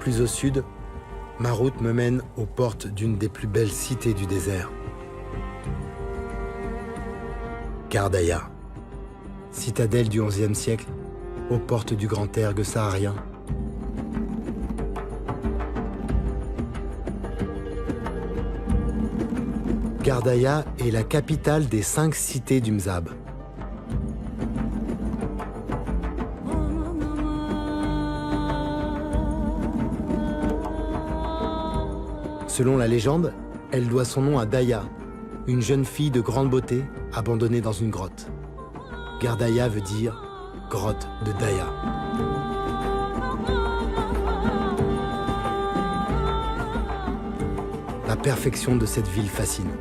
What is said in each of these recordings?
Plus au sud, ma route me mène aux portes d'une des plus belles cités du désert. Gardaïa, citadelle du XIe siècle, aux portes du grand ergue saharien. Gardaïa est la capitale des 5 cités du Mzab. Selon la légende, elle doit son nom à Daya, une jeune fille de grande beauté abandonnée dans une grotte. Gardaïa veut dire « grotte de Daya ». La perfection de cette ville fascine.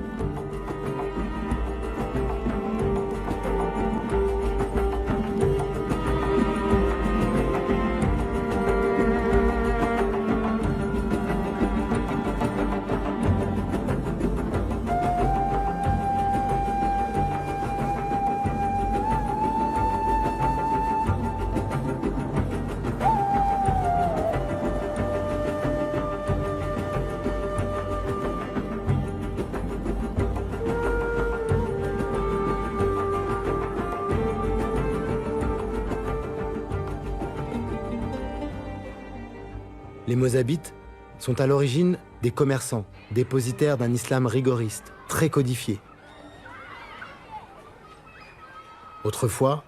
Les Mozabites sont à l'origine des commerçants, dépositaires d'un islam rigoriste, très codifié. Autrefois,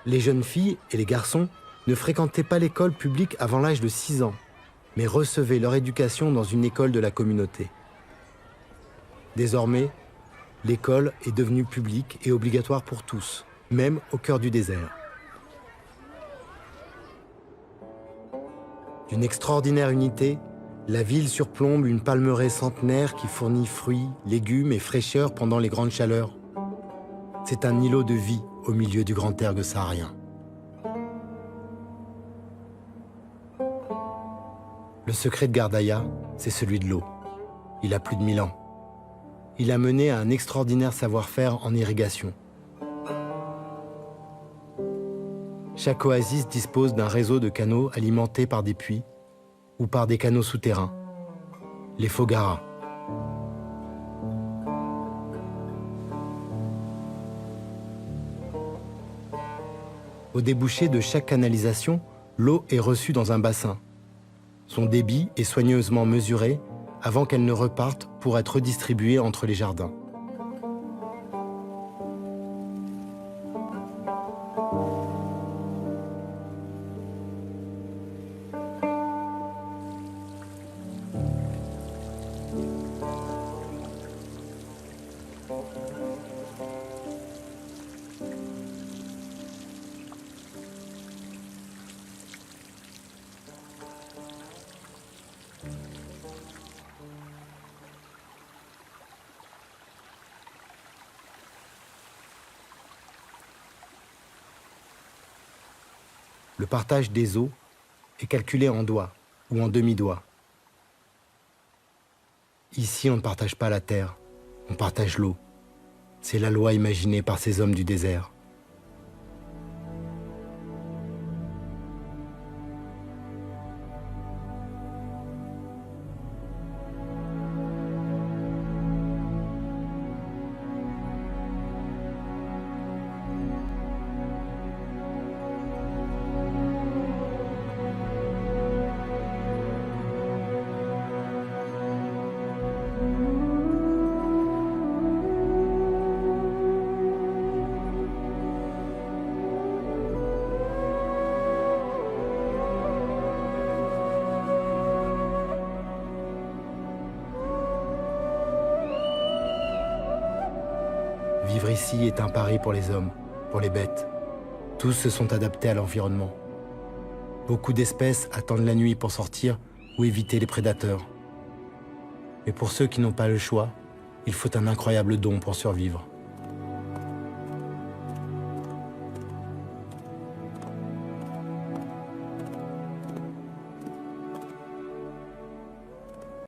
les jeunes filles et les garçons ne fréquentaient pas l'école publique avant l'âge de 6 ans, mais recevaient leur éducation dans une école de la communauté. Désormais, l'école est devenue publique et obligatoire pour tous, même au cœur du désert. D'une extraordinaire unité, la ville surplombe une palmeraie centenaire qui fournit fruits, légumes et fraîcheur pendant les grandes chaleurs. C'est un îlot de vie au milieu du grand ergue saharien. Le secret de Gardaïa, c'est celui de l'eau. Il a plus de 1000 ans. Il a mené à un extraordinaire savoir-faire en irrigation. Chaque oasis dispose d'un réseau de canaux alimentés par des puits ou par des canaux souterrains, les Fogaras. Au débouché de chaque canalisation, l'eau est reçue dans un bassin. Son débit est soigneusement mesuré avant qu'elle ne reparte pour être redistribuée entre les jardins. Le partage des eaux est calculé en doigts ou en demi-doigts. Ici, on ne partage pas la terre, on partage l'eau. C'est la loi imaginée par ces hommes du désert. Vivre ici est un pari pour les hommes, pour les bêtes. Tous se sont adaptés à l'environnement. Beaucoup d'espèces attendent la nuit pour sortir ou éviter les prédateurs. Mais pour ceux qui n'ont pas le choix, il faut un incroyable don pour survivre.